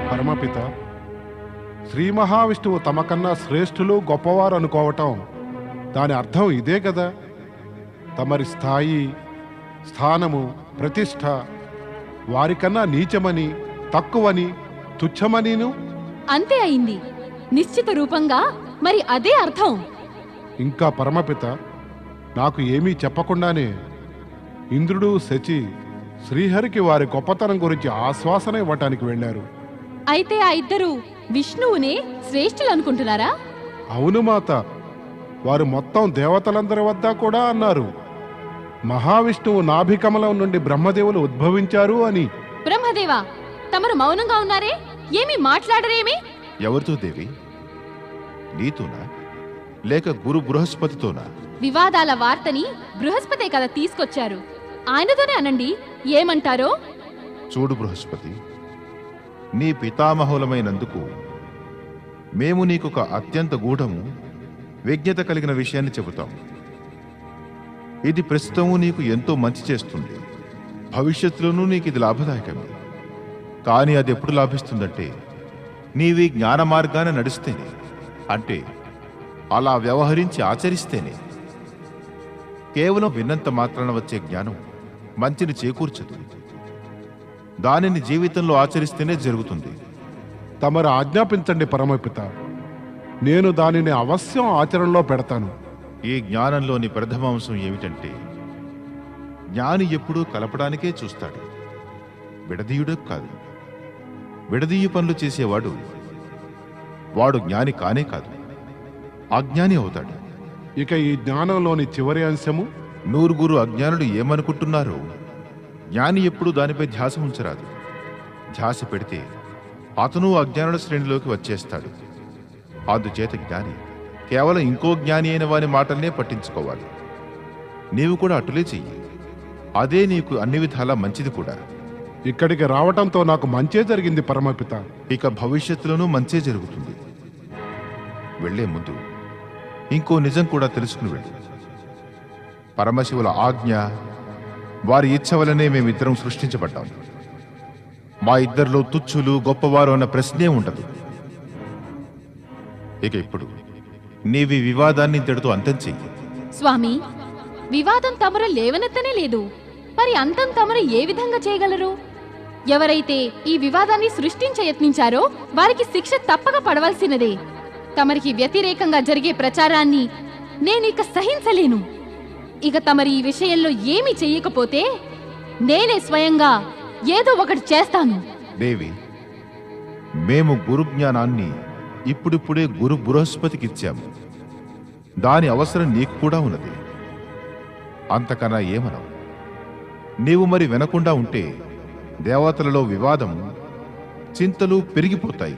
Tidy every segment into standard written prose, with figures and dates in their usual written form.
పరమపిత, శ్రీ మహావిష్ణువు తమకన్నా శ్రేష్ఠులు గొప్పవారు అనుకోవటం దాని అర్థం ఇదే కదా. తమరి స్థాయి, స్థానము, ప్రతిష్ట వారికన్నా నీచమని, తక్కువని, తుచ్చమనిను అంతే అయింది. నిశ్చిత రూపంగా మరి అదే అర్థం. ఇంకా పరమపిత, నాకు ఏమీ చెప్పకుండానే ఇంద్రుడు, శచి శ్రీహరికి వారి గొప్పతనం గురించి ఆశ్వాసన ఇవ్వటానికి వెళ్ళారు. అయితే ఆ ఇద్దరు విష్ణువునే శ్రేష్ఠులు అనుకుంటున్నారా? అవును మాత, వారు మొత్తం దేవతలందరి వద్ద కూడా అన్నారు మహావిష్ణువు నాభికమలం నుండి బ్రహ్మదేవులు ఉద్భవించారు అని. బ్రహ్మదేవా, తమరు మౌనంగా ఉన్నారే, ఏమీ మాట్లాడరేమి? ఎవరితో దేవి? నీతోనా లేక గురు బృహస్పతితోనా? వివాదాల వార్తని బృహస్పతే కదా తీసుకొచ్చారు. ఆయనతోనే అనండి, ఏమంటారో. చూడు బృహస్పతి, నీ పితామహులమైనందుకు మేము నీకొక అత్యంత గూఢము, విజ్ఞత కలిగిన విషయాన్ని చెబుతాం. ఇది ప్రస్తుతము నీకు ఎంతో మంచి చేస్తుంది, భవిష్యత్తులోనూ నీకు ఇది లాభదాయకమే. కానీ అది ఎప్పుడు లాభిస్తుందంటే నీవి జ్ఞాన మార్గాన నడిస్తేనే, అంటే అలా వ్యవహరించి ఆచరిస్తేనే. కేవలం విన్నంత మాత్రాన వచ్చే జ్ఞానం మంచిని చేకూర్చదు, దానిని జీవితంలో ఆచరిస్తేనే జరుగుతుంది. తమరు ఆజ్ఞాపించండి పరమపిత, నేను దానిని అవశ్యం ఆచరణలో పెడతాను. ఈ జ్ఞానంలోని ప్రథమాంశం ఏమిటంటే, జ్ఞాని ఎప్పుడూ కలపడానికే చూస్తాడు, విడదీయుడే కాదు. విడదీయు పనులు చేసేవాడు వాడు జ్ఞాని కానే కాదు, అజ్ఞాని అవుతాడు. ఇక ఈ జ్ఞానంలోని చివరి అంశము, నూరుగురు అజ్ఞానులు ఏమనుకుంటున్నారో జ్ఞాని ఎప్పుడూ దానిపై ధ్యాస ఉంచరాదు. ధ్యాస పెడితే అతను అజ్ఞానుల శ్రేణిలోకి వచ్చేస్తాడు. అందుచేత జ్ఞాని కేవలం ఇంకో జ్ఞాని అయిన వారి మాటల్నే పట్టించుకోవాలి. నీవు కూడా అటులే చెయ్యి, అదే నీకు అన్ని విధాలా మంచిది కూడా. ఇక్కడికి రావటంతో నాకు మంచే జరిగింది పరమపిత. ఇక భవిష్యత్తులోనూ మంచే జరుగుతుంది. వెళ్లే ముందు ఇంకో నిజం కూడా తెలుసుకుని వెళ్ళి, పరమశివుల ఆజ్ఞ, వారి ఇచ్ఛ వలనే మేమిద్దరం సృష్టించబడ్డాం. మా ఇద్దరిలో తుచ్చులు గొప్పవారు అన్న ప్రశ్నే ఉండదు. ఇక ఇప్పుడు నీవి వివాదాన్ని ఇంతటితో అంతం చెయ్యి. స్వామి, వివాదం తమరు లేవనెత్తనే లేదు. మరి అంతం తమరు ఏ విధంగా చేయగలరు? ఎవరైతే ఈ వివాదాన్ని సృష్టించ యత్నించారో వారికి శిక్ష తప్పక పడవలసినదే. తమరికి వ్యతిరేకంగా జరిగే ప్రచారాన్ని నేనిక సహించలేను. ఇక తమరి ఈ విషయంలో ఏమీ చెయ్యకపోతే నేనే స్వయంగా ఏదో ఒకటి చేస్తాను. దేవి, మేము గురుజ్ఞానాన్ని ఇప్పుడిప్పుడే గురు బృహస్పతికి ఇచ్చాము. దాని అవసరం నీకు కూడా ఉన్నది. అంతకన్నా ఏమనవు. నీవు మరి వినకుండా ఉంటే దేవతలలో వివాదం, చింతలు పెరిగిపోతాయి.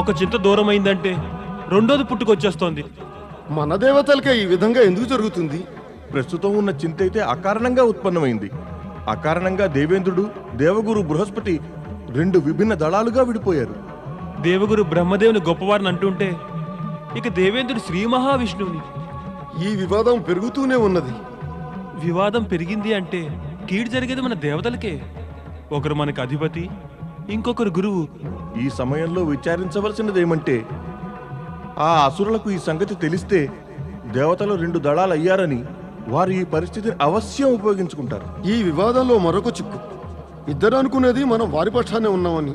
ఒక చింత దూరమైందంటే రెండోది పుట్టుకొచ్చేస్తోంది. మన దేవతలకే ఈ విధంగా ఎందుకు జరుగుతుంది? ప్రస్తుతం ఉన్న చింత అయితే అకారణంగా ఉత్పన్నమైంది. అకారణంగా దేవేంద్రుడు, దేవగురు బృహస్పతి రెండు విభిన్న దళాలుగా విడిపోయారు. దేవగురు బ్రహ్మదేవుని గొప్పవారిని అంటుంటే ఇక దేవేంద్రుడు శ్రీ మహావిష్ణువుని. ఈ వివాదం పెరుగుతూనే ఉన్నది. వివాదం పెరిగింది అంటే కీడు జరిగేది మన దేవతలకే. ఒకరు మనకు అధిపతి, ఇంకొకరు గురువు. ఈ సమయంలో విచారించవలసినదేమంటే, ఆ అసురులకు ఈ సంగతి తెలిస్తే దేవతలు రెండు దళాలు అయ్యారని వారు ఈ పరిస్థితిని అవశ్యం ఉపయోగించుకుంటారు. ఈ వివాదంలో మరొక చిక్కు, ఇద్దరు అనుకునేది మనం వారి పక్షానే ఉన్నామని.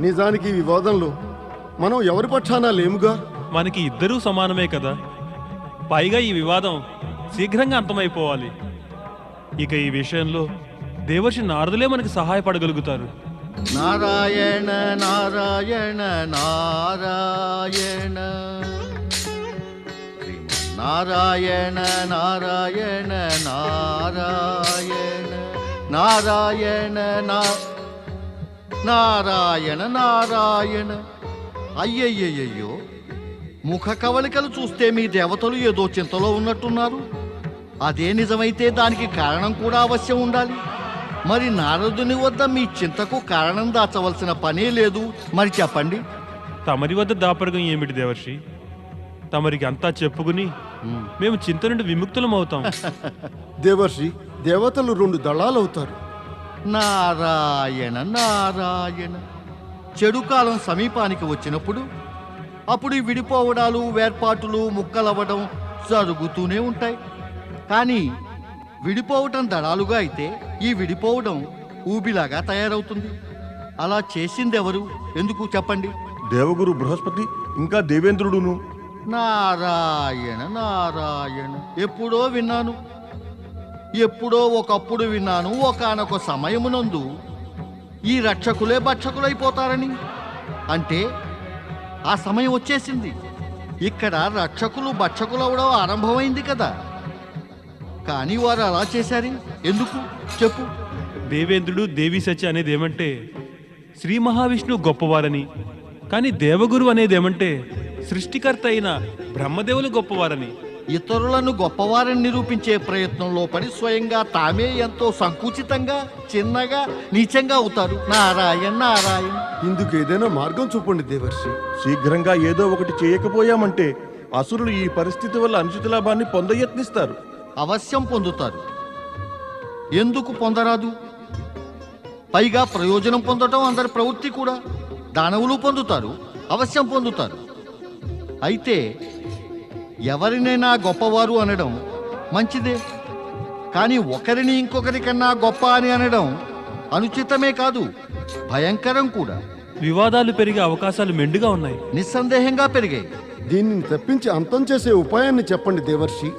నిజానికి ఈ వివాదంలో మనం ఎవరి పక్షాన లేముగా. మనకి ఇద్దరూ సమానమే కదా. పైగా ఈ వివాదం శీఘ్రంగా అంతమైపోవాలి. ఇక ఈ విషయంలో దేవర్షి నారదులే మనకి సహాయపడగలుగుతారు. నారాయణ నారాయణ నారాయణ, నారాయణ నారాయణ నారాయణ, నారాయణ నారాయణ నారాయణ. అయ్యయ్యయ్యో, ముఖ కవలికలు చూస్తే మీ దేవతలు ఏదో చింతలో ఉన్నట్టున్నారు. అదే నిజమైతే దానికి కారణం కూడా అవశ్యం ఉండాలి. మరి నారదుని వద్ద మీ చింతకు కారణం దాచవలసిన పనే లేదు. మరి చెప్పండి. తమరి వద్ద దాపరగం ఏమిటి దేవర్షి? తమరికి అంతా చెప్పుకుని మేము చింత నుండి విముక్తులం అవుతాం. దేవర్షి, దేవతలు రెండు దళాలవుతారు. నారాయణ నారాయణ. చెడు కాలం సమీపానికి వచ్చినప్పుడు అప్పుడు ఈ విడిపోవడాలు, వేర్పాటులు, ముక్కలవ్వడం జరుగుతూనే ఉంటాయి. కానీ విడిపోవటం దళాలుగా అయితే ఈ విడిపోవడం ఊబిలాగా తయారవుతుంది. అలా చేసిందెవరు? ఎందుకు చెప్పండి? దేవగురు బృహస్పతి ఇంకా దేవేంద్రుడును. నారాయణ నారాయణ. ఎప్పుడో విన్నాను, ఎప్పుడో ఒకప్పుడు విన్నాను. ఒకానొక సమయమునందు ఈ రక్షకులే భక్షకులైపోతారని. అంటే ఆ సమయం వచ్చేసింది. ఇక్కడ రక్షకులు భక్షకులవడం ఆరంభమైంది కదా. కానీ వారు అలా చేశారు ఎందుకు చెప్పు? దేవేంద్రుడు దేవి సత్య అనేది ఏమంటే శ్రీ మహావిష్ణువు గొప్పవారని, కానీ దేవగురు అనేది ఏమంటే సృష్టికర్త అయిన బ్రహ్మదేవులు గొప్పవారని. ఇతరులను గొప్పవారని నిరూపించే ప్రయత్నంలో పడి స్వయంగా తామే ఎంతో సంకుచితంగా, చిన్నగా, నీచంగా అవుతారు. నారాయణ నారాయణ. ఇందుకు ఏదైనా మార్గం చూపండి దేవర్షి. శీఘ్రంగా ఏదో ఒకటి చేయకపోయామంటే అసురులు ఈ పరిస్థితి వల్ల అనుచిత లాభాన్ని పొందయత్నిస్తారు. అవశ్యం పొందుతారు. ఎందుకు పొందరాదు? పైగా ప్రయోజనం పొందటం అందరి ప్రవృత్తి కూడా. దానవులు పొందుతారు, అవశ్యం పొందుతారు. అయితే ఎవరినైనా గొప్పవారు అనడం మంచిదే. కానీ ఒకరిని ఇంకొకరికన్నా గొప్ప అని అనడం అనుచితమే కాదు, భయంకరం కూడా. వివాదాలు పెరిగే అవకాశాలు మెండుగా ఉన్నాయి. నిస్సందేహంగా పెరిగాయి. దీనిని తప్పించి అంతం చేసే ఉపాయాన్ని చెప్పండి దేవర్షి.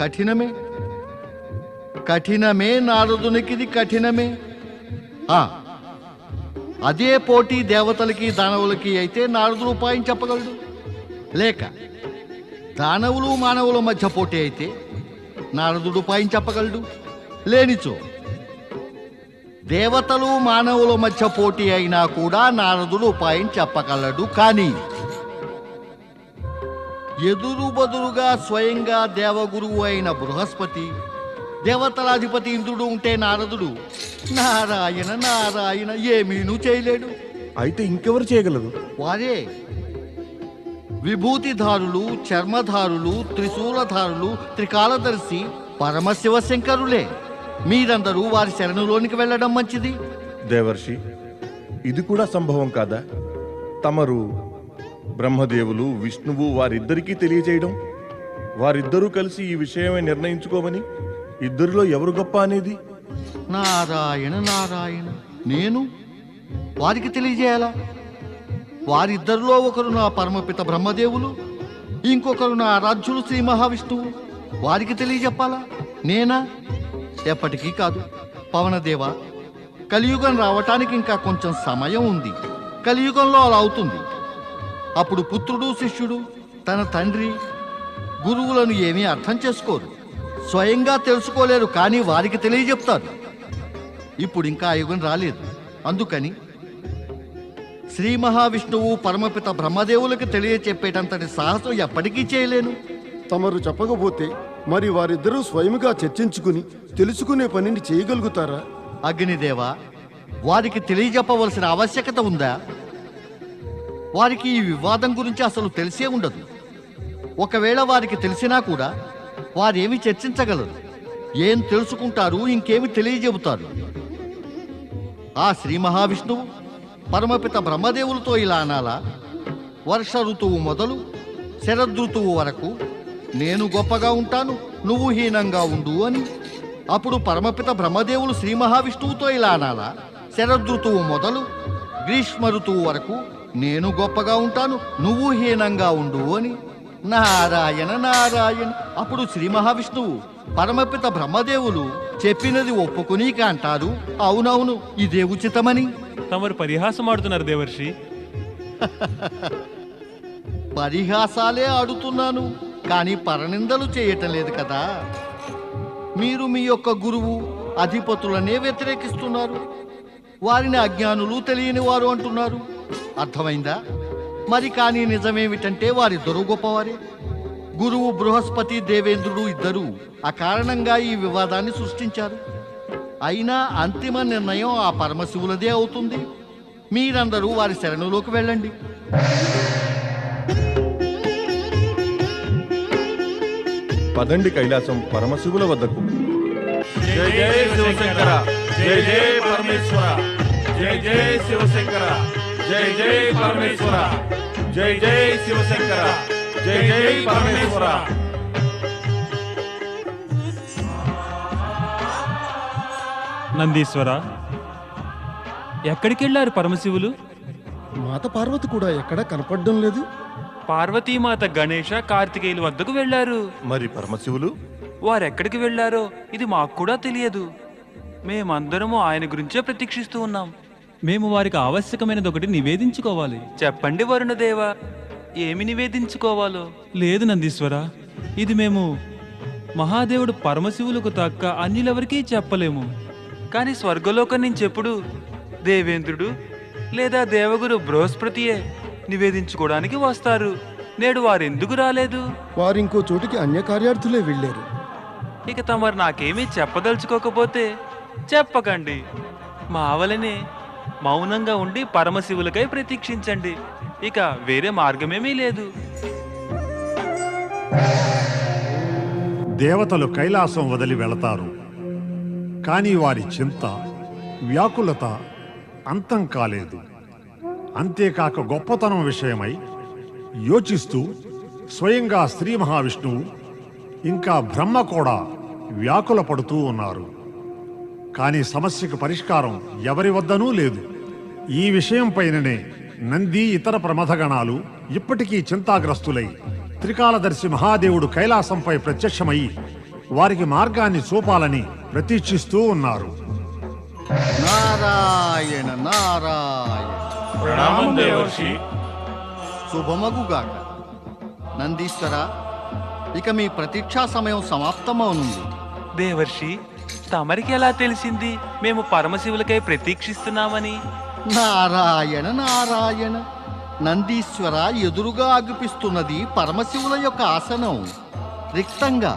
కఠినమే, కఠినమే. నారదునికిది కఠినమే. అదే పోటీ దేవతలకి దానవులకి అయితే నారదుడు ఉపాయం చెప్పగలడు. లేక దానవులు మానవుల మధ్య పోటీ అయితే నారదుడు ఉపాయం చెప్పగలడు. లేనిచో దేవతలు మానవుల మధ్య పోటీ అయినా కూడా నారదుడు ఉపాయం చెప్పగలడు. కానీ ఎదురు బదురుగా స్వయంగా దేవగురువు అయిన బృహస్పతి, దేవతలాధిపతి ఇంద్రుడు ఉంటే నారదుడు నారాయణ నారాయణ ఏమీనూ చేయలేడు. అయితే ఇంకెవరు చేయగలరు? వారే విభూతిధారులు, చర్మధారులు, త్రిశూలధారులు, త్రికాలదర్శి పరమశివశంకరులే. మీరందరూ వారి శరణులోనికి వెళ్ళడం మంచిది. దేవర్షి, ఇది కూడా సంభవం కాదా? తమరు బ్రహ్మదేవులు, విష్ణువు వారిద్దరికీ తెలియజేయడం, వారిద్దరూ కలిసి ఈ విషయమే నిర్ణయించుకోమని, ఇద్దరిలో ఎవరు గొప్ప అనేది. నారాయణ నారాయణ. నేను వారికి తెలియజేయాలా? వారిద్దరిలో ఒకరు నా పరమపిత బ్రహ్మదేవులు, ఇంకొకరు నా ఆరాధ్యులు శ్రీ మహావిష్ణువు. వారికి తెలియజెప్పాలా? నేనా? ఎప్పటికీ కాదు. పవనదేవ, కలియుగం రావటానికి ఇంకా కొంచెం సమయం ఉంది. కలియుగంలో అలా అవుతుంది. అప్పుడు పుత్రుడు, శిష్యుడు తన తండ్రి, గురువులను ఏమీ అర్థం చేసుకోరు, స్వయంగా తెలుసుకోలేరు. కానీ వారికి తెలియజెప్తారు. ఇప్పుడు ఇంకా ఆ యుగం రాలేదు. అందుకని శ్రీ మహావిష్ణువు పరమపిత బ్రహ్మదేవులకు తెలియచెప్పేటంతటి సాహసం ఎప్పటికీ చేయలేను. తమరు చెప్పకపోతే మరి వారిద్దరూ స్వయముగా చర్చించుకుని తెలుసుకునే పనిని చేయగలుగుతారా? అగ్నిదేవ, వారికి తెలియజెప్పవలసిన ఆవశ్యకత ఉందా? వారికి ఈ వివాదం గురించి అసలు తెలిసే ఉండదు. ఒకవేళ వారికి తెలిసినా కూడా వారేమి చర్చించగలరు? ఏం తెలుసుకుంటారు? ఇంకేమి తెలియజెబుతారు? ఆ శ్రీ మహావిష్ణువు పరమపిత బ్రహ్మదేవులతో ఇలా అనాలా? వర్ష ఋతువు మొదలు శరదృతువు వరకు నేను గొప్పగా ఉంటాను, నువ్వు హీనంగా ఉండు అని. అప్పుడు పరమపిత బ్రహ్మదేవులు శ్రీ మహావిష్ణువుతో ఇలా అనాలా? శరదృతువు మొదలు గ్రీష్మ ఋతువు వరకు నేను గొప్పగా ఉంటాను, నువ్వు హీనంగా ఉండు అని. నారాయణ నారాయణ. అప్పుడు శ్రీ మహావిష్ణువు పరమపిత బ్రహ్మదేవులు చెప్పినది ఒప్పుకుని అంటారు, అవునవును, ఇదే ఉచితమని. తమరు పరిహాసం ఆడుతున్నారు దేవర్షి. పరిహాసాలే ఆడుతున్నాను, కానీ పరనిందలు చేయటం లేదు కదా. మీరు మీ యొక్క గురువు, అధిపతులనే వ్యతిరేకిస్తున్నారు. వారిని అజ్ఞానులు, తెలియని వారు అంటున్నారు. అర్థమైందా? మరి కానీ నిజమేమిటంటే వారిద్దరూ గొప్పవారే. గురువు బృహస్పతి, దేవేంద్రుడు ఇద్దరూ అకారణంగా ఈ వివాదాన్ని సృష్టించారు. అయినా అంతిమ నిర్ణయం ఆ పరమశివులదే అవుతుంది. మీరందరూ వారి శరణులోకి వెళ్ళండి. పదండి కైలాసం పరమశివుల వద్దకు. జై జై శివశంకర జై జై పరమేశ్వర జై జై శివశంకర జై జై పరమేశ్వర జై జై శివశంకర జై జై పరమేశ్వర. నందీశ్వర, ఎక్కడికి వెళ్ళారు పరమశివులు? మాత పార్వతి కూడా ఎక్కడా కనపడడం లేదు. పార్వతీమాత గణేష కార్తికేయుల వద్దకు వెళ్ళారు. మరి పరమశివులు? వారెక్కడికి వెళ్ళారో ఇది మాకు కూడా తెలియదు. మేమందరము ఆయన గురించే ప్రతీక్షిస్తూ ఉన్నాం. మేము వారికి ఆవశ్యకమైనది ఒకటి నివేదించుకోవాలి. చెప్పండి వరుణదేవ, ఏమి నివేదించుకోవాలో? లేదు నందీశ్వర, ఇది మేము మహాదేవుడు పరమశివులకు తక్క అన్యులెవరికీ చెప్పలేము. కానీ స్వర్గలోకం నుంచి ఎప్పుడు దేవేంద్రుడు లేదా దేవగురు బృహస్పతియే నివేదించుకోవడానికి వస్తారు. నేడు వారెందుకు రాలేదు? వారింకో చోటికి అన్య కార్యార్థులే వెళ్ళారు. ఇక తమరు నాకేమీ చెప్పదలుచుకోకపోతే చెప్పకండి. మా వలనే మౌనంగా ఉండి పరమశివులకై ప్రతీక్షించండి. ఇక వేరే మార్గమేమీ లేదు. దేవతలు కైలాసం వదిలి వెళతారు, కానీ వారి చింత, వ్యాకులత అంతం కాలేదు. అంతేకాక గొప్పతనం విషయమై యోచిస్తూ స్వయంగా శ్రీ మహావిష్ణువు ఇంకా బ్రహ్మ కూడా వ్యాకుల పడుతూ ఉన్నారు. కానీ సమస్యకు పరిష్కారం ఎవరి వద్దనూ లేదు. ఈ విషయం పైననే నంది ఇతర ప్రమథగణాలు ఇప్పటికీ చింతాగ్రస్తులై త్రికాలదర్శి మహాదేవుడు కైలాసంపై ప్రత్యక్షమై వారికి మార్గాన్ని చూపాలని ప్రతీక్షిస్తూ ఉన్నారు. నారాయణ నారాయణ. ప్రణామం దేవర్షి. శుభమగుగాక. నందీశ్వర, ఇక మీ ప్రతీక్షా సమయం సమాప్తమవునుంది. దేవర్షి, తమరికి ఎలా తెలిసింది మేము పరమశివులకై ప్రతీక్షిస్తున్నామని? నారాయణ నారాయణ. నందీశ్వర, ఎదురుగా అగుపిస్తున్నది పరమశివుల యొక్క ఆసనం, రిక్తంగా.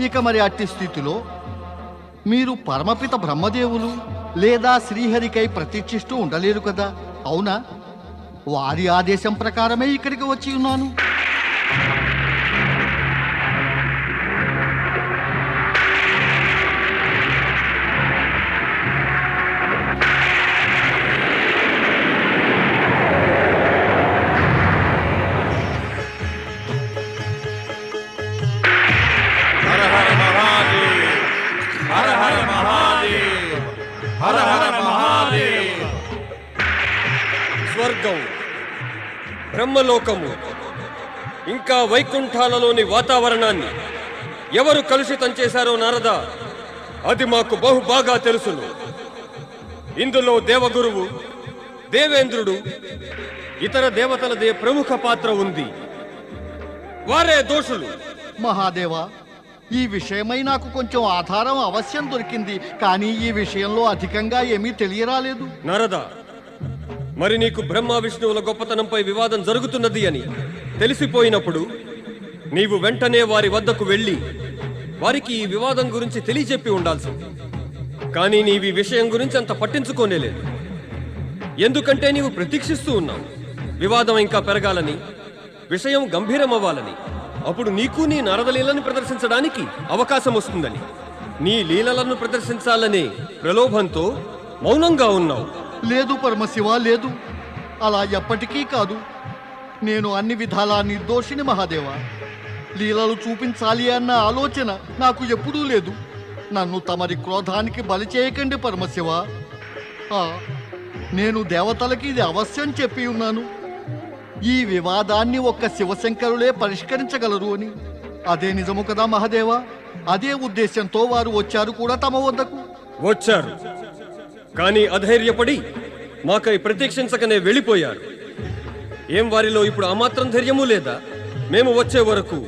ఇక మరి అట్టి స్థితిలో మీరు పరమపిత బ్రహ్మదేవులు లేదా శ్రీహరికై ప్రతీక్షిస్తూ ఉండలేరు కదా, అవునా? వారి ఆదేశం ప్రకారమే ఇక్కడికి వచ్చి ఉన్నాను. హర హర మహాదేవ్ హర హర మహాదేవ్ హర హర మహాదేవ్. స్వర్గం, బ్రహ్మలోకము, ఇంకా వైకుంఠాలలోని వాతావరణాన్ని ఎవరు కలుషితం చేశారో నారద, అది మాకు బహుబాగా తెలుసును. ఇందులో దేవగురువు, దేవేంద్రుడు, ఇతర దేవతలదే ప్రముఖ పాత్ర ఉంది. వారే దోషులు. మహాదేవా, ఈ విషయమై నాకు కొంచెం ఆధారం అవశ్యం దొరికింది, కానీ ఈ విషయంలో అధికంగా ఏమీ తెలియరాలేదు. నారద, మరి నీకు బ్రహ్మ విష్ణువుల గొప్పతనంపై వివాదం జరుగుతున్నది అని తెలిసిపోయినప్పుడు నీవు వెంటనే వారి వద్దకు వెళ్ళి వారికి ఈ వివాదం గురించి తెలియజెప్పి ఉండాల్సింది. కానీ నీవు ఈ విషయం గురించి అంత పట్టించుకోనేలేదు. ఎందుకంటే నీవు ప్రతీక్షిస్తూ ఉన్నావు వివాదం ఇంకా పెరగాలని, విషయం గంభీరమవ్వాలని. అప్పుడు నీకు నీ నారద లీలను ప్రదర్శించడానికి అవకాశం వస్తుందని. నీ లీలలను ప్రదర్శించాలనే ప్రలోభంతో మౌనంగా ఉన్నావు. లేదు పరమశివ, లేదు. అలా ఎప్పటికీ కాదు. నేను అన్ని విధాలా నిర్దోషిని మహాదేవా. లీలలు చూపించాలి అన్న ఆలోచన నాకు ఎప్పుడూ లేదు. నన్ను తమరి క్రోధానికి బలి చేయకండి పరమశివ. నేను దేవతలకి ఇది అవశ్యం చెప్పి ఉన్నాను. ఈ వివాదాన్ని ఒక్క శివశంకరులే పరిష్కరించగలరు అని. అదే నిజము కదా మహాదేవా? అదే ఉద్దేశంతో వారు వచ్చారు కూడా తమ వద్దకు. వచ్చారు, కానీ అధైర్యపడి మాకై ప్రతీక్షించకనే వెళ్ళిపోయారు. ఏం వారిలో ఇప్పుడు ఆ మాత్రం ధైర్యమూ లేదా? మేము వచ్చే వరకు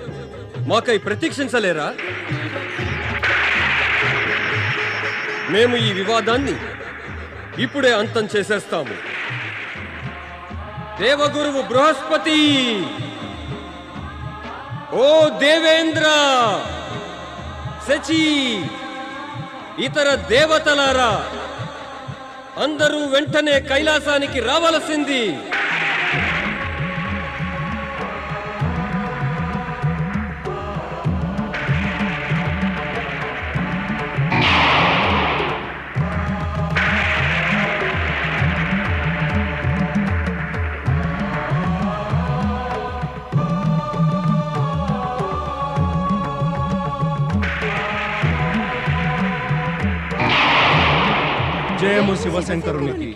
మాకై ప్రతీక్షించలేరా? మేము ఈ వివాదాన్ని ఇప్పుడే అంతం చేసేస్తాము. దేవగురువు బృహస్పతి, ఓ దేవేంద్ర, శచి, ఇతర దేవతలారా, అందరూ వెంటనే కైలాసానికి రావలసింది. శివశంకరునికి,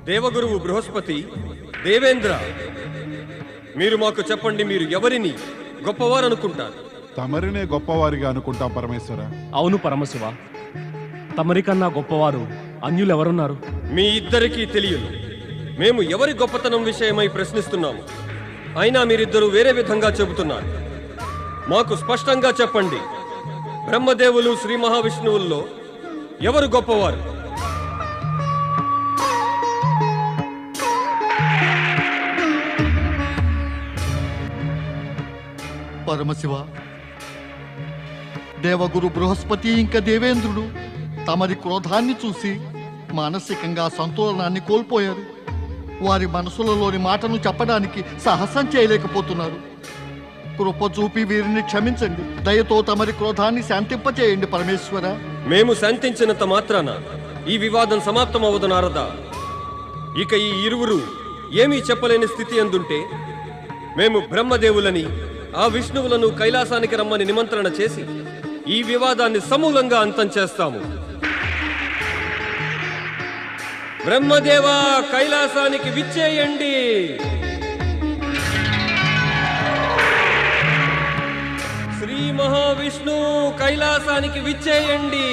దేవగురువు బృహస్పతి, దేవేంద్ర, మీరు మాకు చెప్పండి, మీరు ఎవరిని గొప్పవారనుకుంటారు? తమరినే గొప్పవారిగా అనుకుంటాం పరమేశ్వర. అవును పరమశివ, తమరికన్నా గొప్పవారు అన్యులెవరున్నారు? మీ ఇద్దరికీ తెలియదు. మేము ఎవరి గొప్పతనం విషయమై ప్రశ్నిస్తున్నాము, అయినా మీరిద్దరూ వేరే విధంగా చెబుతున్నారు. మాకు స్పష్టంగా చెప్పండి, బ్రహ్మదేవులు శ్రీ మహావిష్ణువుల్లో ఎవరు గొప్పవారు? పరమశివ, దేవగురు బృహస్పతి ఇంకా దేవేంద్రుడు తమరి క్రోధాన్ని చూసి మానసికంగా సంతులనాన్ని కోల్పోయారు. వారి మనసులలోని మాటను చెప్పడానికి సాహసం చేయలేకపోతున్నారు. కృప చూపి వీరిని క్షమించండి. దయతో తమరి క్రోధాన్ని శాంతింపచేయండి పరమేశ్వర. మేము శాంతించినంత మాత్రాన ఈ వివాదం సమాప్తమవదు నారదా. ఇక ఈ ఇరువురు ఏమీ చెప్పలేని స్థితి అందుంటే మేము బ్రహ్మదేవులని, ఆ విష్ణువులను కైలాసానికి రమ్మని నిమంత్రణ చేసి ఈ వివాదాన్ని సమూలంగా అంతం చేస్తాము. బ్రహ్మదేవా, కైలాసానికి విచ్చేయండి. శ్రీ మహావిష్ణు, కైలాసానికి విచ్చేయండి.